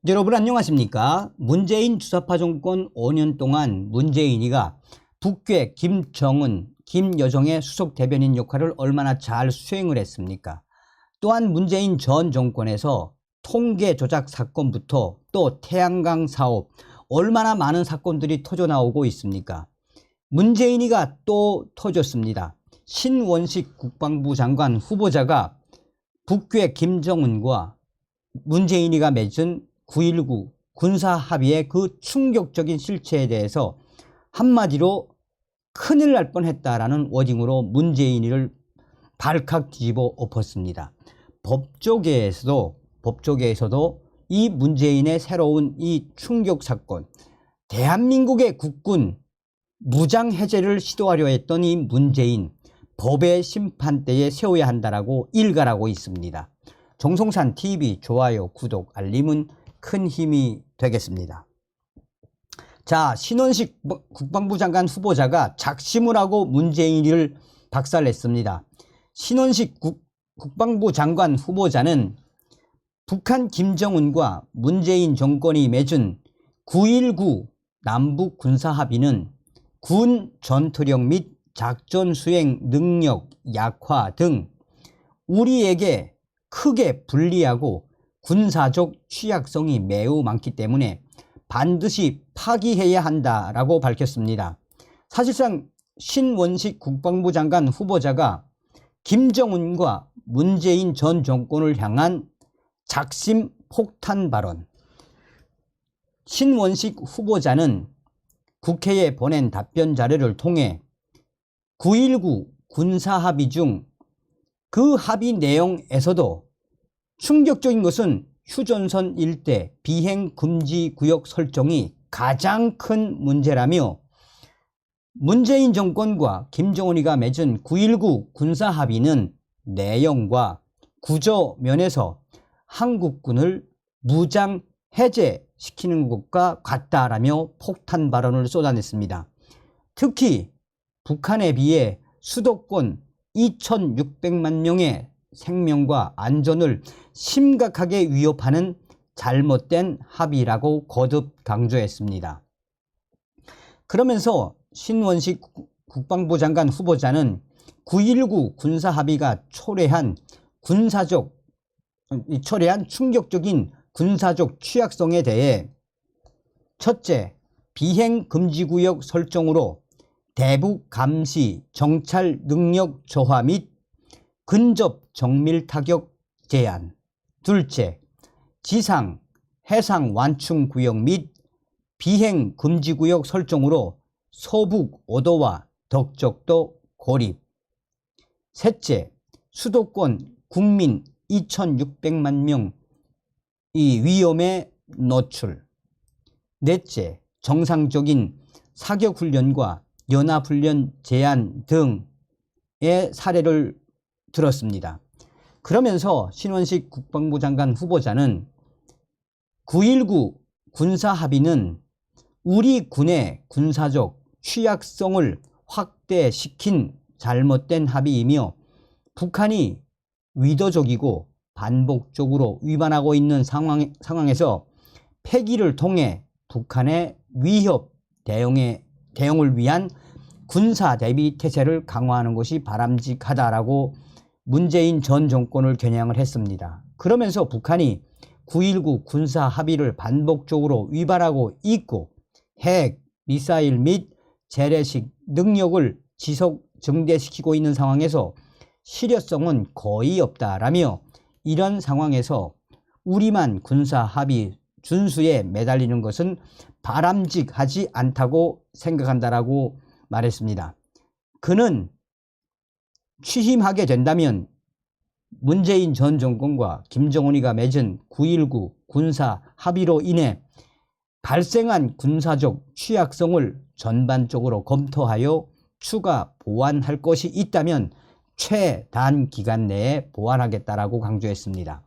여러분 안녕하십니까? 문재인 주사파 정권 5년 동안 문재인이가 북괴 김정은, 김여정의 수석 대변인 역할을 얼마나 잘 수행을 했습니까? 또한 문재인 전 정권에서 통계 조작 사건부터 또 태양광 사업, 얼마나 많은 사건들이 터져나오고 있습니까? 문재인이가 또 터졌습니다. 신원식 국방부 장관 후보자가 북괴 김정은과 문재인이가 맺은 9.19 군사 합의의 그 충격적인 실체에 대해서 한마디로 큰일 날 뻔했다라는 워딩으로 문재인이를 발칵 뒤집어 엎었습니다. 법조계에서도 이 문재인의 새로운 이 충격 사건, 대한민국의 국군 무장 해제를 시도하려 했던 이 문재인, 법의 심판대에 세워야 한다라고 일갈하고 있습니다. 정성산 TV 좋아요, 구독, 알림은 큰 힘이 되겠습니다. 자, 신원식 국방부 장관 후보자가 작심을 하고 문재인을 박살냈습니다. 신원식 국방부 장관 후보자는 북한 김정은과 문재인 정권이 맺은 9.19 남북 군사 합의는 군 전투력 및 작전 수행 능력 약화 등 우리에게 크게 불리하고 군사적 취약성이 매우 많기 때문에 반드시 파기해야 한다라고 밝혔습니다. 사실상 신원식 국방부 장관 후보자가 김정은과 문재인 전 정권을 향한 작심 폭탄 발언. 신원식 후보자는 국회에 보낸 답변 자료를 통해 9.19 군사 합의 중 그 합의 내용에서도 충격적인 것은 휴전선 일대 비행 금지 구역 설정이 가장 큰 문제라며 문재인 정권과 김정은이가 맺은 9.19 군사 합의는 내용과 구조 면에서 한국군을 무장 해제시키는 것과 같다라며 폭탄 발언을 쏟아냈습니다. 특히 북한에 비해 수도권 2,600만 명의 생명과 안전을 심각하게 위협하는 잘못된 합의라고 거듭 강조했습니다. 그러면서 신원식 국방부 장관 후보자는 9.19 군사 합의가 초래한 충격적인 군사적 취약성에 대해 첫째, 비행 금지구역 설정으로 대북 감시 정찰 능력 저하 및 근접 정밀 타격 제한. 둘째, 지상, 해상 완충 구역 및 비행 금지 구역 설정으로 서북 오도와 덕적도 고립. 셋째, 수도권 국민 2,600만 명 이 위험에 노출. 넷째, 정상적인 사격훈련과 연합훈련 제한 등의 사례를 들었습니다. 그러면서 신원식 국방부 장관 후보자는 9.19 군사 합의는 우리 군의 군사적 취약성을 확대시킨 잘못된 합의이며 북한이 의도적이고 반복적으로 위반하고 있는 상황에서 폐기를 통해 북한의 위협 대응을 위한 군사 대비 태세를 강화하는 것이 바람직하다라고 문재인 전 정권을 겨냥을 했습니다. 그러면서 북한이 9.19 군사 합의를 반복적으로 위반하고 있고 핵, 미사일 및 재래식 능력을 지속 증대시키고 있는 상황에서 실효성은 거의 없다라며 이런 상황에서 우리만 군사 합의 준수에 매달리는 것은 바람직하지 않다고 생각한다라고 말했습니다. 그는 취임하게 된다면 문재인 전 정권과 김정은이가 맺은 9.19 군사 합의로 인해 발생한 군사적 취약성을 전반적으로 검토하여 추가 보완할 것이 있다면 최단기간 내에 보완하겠다라고 강조했습니다.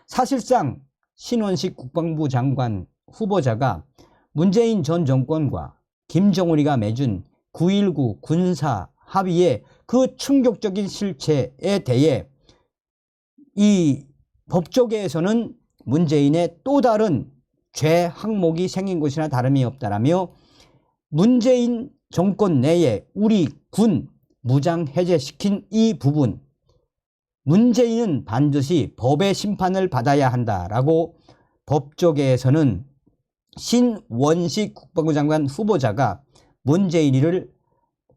사실상 신원식 국방부 장관 후보자가 문재인 전 정권과 김정은이가 맺은 9.19 군사 합의의 그 충격적인 실체에 대해 이 법조계에서는 문재인의 또 다른 죄 항목이 생긴 것이나 다름이 없다라며 문재인 정권 내에 우리 군 무장 해제시킨 이 부분, 문재인은 반드시 법의 심판을 받아야 한다라고 법조계에서는 신원식 국방부 장관 후보자가 문재인이를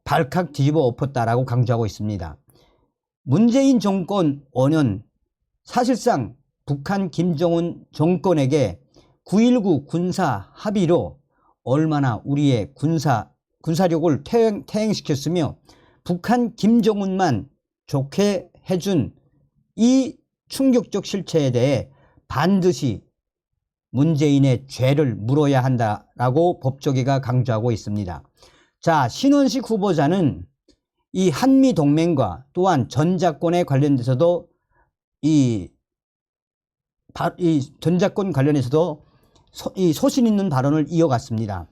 발칵 뒤집어 엎었다라고 강조하고 있습니다. 문재인 정권 5년 사실상 북한 김정은 정권에게 9.19 군사 합의로 얼마나 우리의 군사력을 퇴행시켰으며 북한 김정은만 좋게 해준 이 충격적 실체에 대해 반드시 문재인의 죄를 물어야 한다라고 법조계가 강조하고 있습니다. 자, 신원식 후보자는 이 한미동맹과 또한 전작권에 관련돼서도 이 전작권 관련해서도 소신 있는 발언을 이어갔습니다.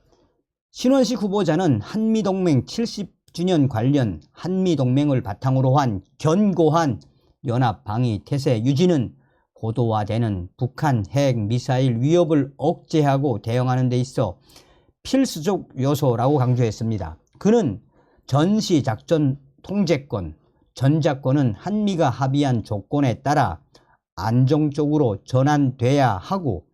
신원식 후보자는 한미동맹 70주년 관련 한미동맹을 바탕으로 한 견고한 연합방위 태세 유지는 고도화되는 북한 핵 미사일 위협을 억제하고 대응하는 데 있어 필수적 요소라고 강조했습니다. 그는 전시작전 통제권, 전작권은 한미가 합의한 조건에 따라 안정적으로 전환돼야 하고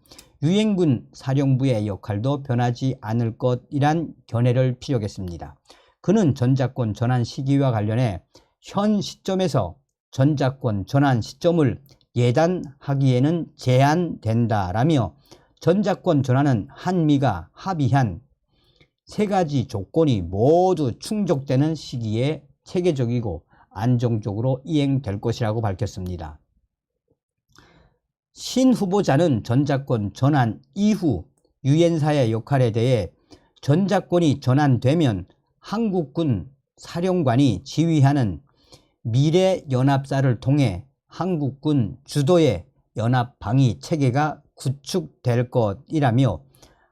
유엔군 사령부의 역할도 변하지 않을 것이란 견해를 피력했습니다. 그는 전작권 전환 시기와 관련해 현 시점에서 전작권 전환 시점을 예단하기에는 제한된다라며 전작권 전환은 한미가 합의한 3가지 조건이 모두 충족되는 시기에 체계적이고 안정적으로 이행될 것이라고 밝혔습니다. 신 후보자는 전작권 전환 이후 유엔사의 역할에 대해 전작권이 전환되면 한국군 사령관이 지휘하는 미래연합사를 통해 한국군 주도의 연합방위 체계가 구축될 것이라며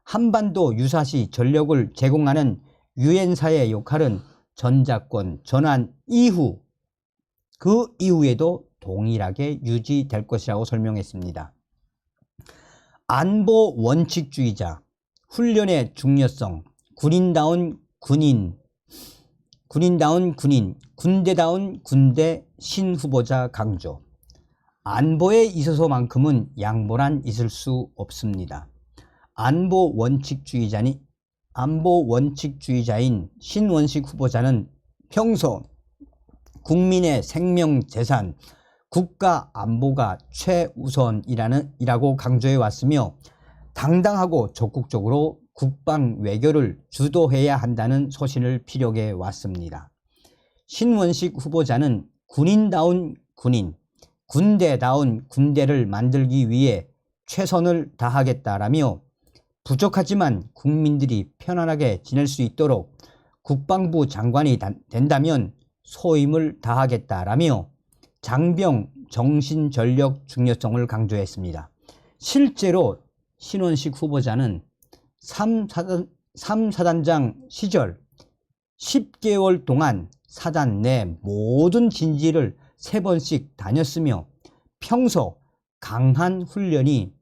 한반도 유사시 전력을 제공하는 유엔사의 역할은 전작권 전환 이후 그 이후에도 동일하게 유지될 것이라고 설명했습니다. 안보 원칙주의자, 훈련의 중요성, 군인다운 군인, 군대다운 군대 신 후보자 강조. 안보에 있어서만큼은 양보란 있을 수 없습니다. 안보 원칙주의자인 신원식 후보자는 평소 국민의 생명 재산, 국가 안보가 최우선이라고 강조해 왔으며 당당하고 적극적으로 국방 외교를 주도해야 한다는 소신을 피력해 왔습니다. 신원식 후보자는 군인다운 군인, 군대다운 군대를 만들기 위해 최선을 다하겠다라며 부족하지만 국민들이 편안하게 지낼 수 있도록 국방부 장관이 된다면 소임을 다하겠다라며 장병 정신전력 중요성을 강조했습니다. 실제로 신원식 후보자는 3사단장 시절 10개월 동안 사단 내 모든 진지를 3번씩 다녔으며 평소 강한 훈련이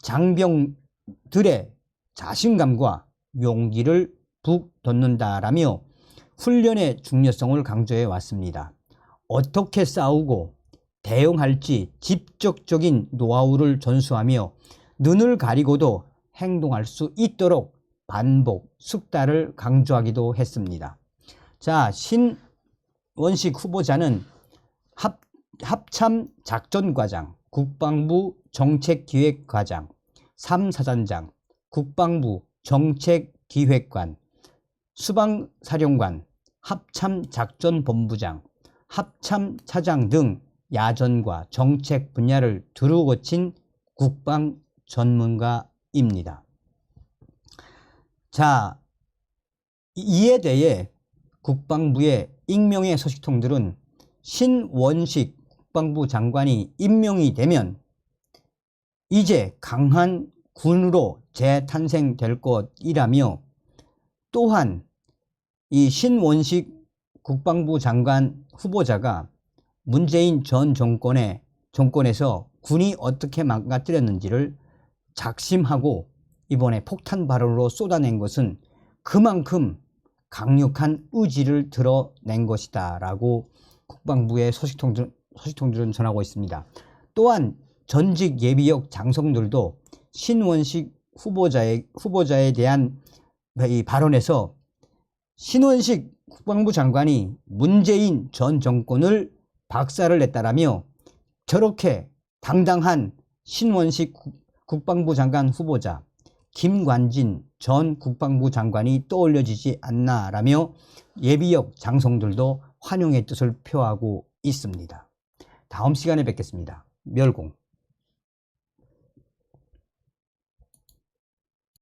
장병들의 자신감과 용기를 북돋는다라며 훈련의 중요성을 강조해 왔습니다. 어떻게 싸우고 대응할지 직접적인 노하우를 전수하며 눈을 가리고도 행동할 수 있도록 반복, 숙달을 강조하기도 했습니다. 자, 신원식 후보자는 합참작전과장, 국방부 정책기획과장, 3사단장, 국방부 정책기획관, 수방사령관, 합참작전본부장, 합참차장 등 야전과 정책 분야를 두루 거친 국방 전문가입니다. 자, 이에 대해 국방부의 익명의 소식통들은 신원식 국방부 장관이 임명이 되면 이제 강한 군으로 재탄생될 것이라며 또한 이 신원식 국방부 장관 후보자가 문재인 전 정권에서 군이 어떻게 망가뜨렸는지를 작심하고 이번에 폭탄 발언으로 쏟아낸 것은 그만큼 강력한 의지를 드러낸 것이다 라고 국방부의 소식통들은 전하고 있습니다. 또한 전직 예비역 장성들도 신원식 후보자에 대한 이 발언에서 신원식 국방부 장관이 문재인 전 정권을 박살을 냈다라며 저렇게 당당한 신원식 국방부 장관 후보자 김관진 전 국방부 장관이 떠올려지지 않나라며 예비역 장성들도 환영의 뜻을 표하고 있습니다. 다음 시간에 뵙겠습니다. 멸공.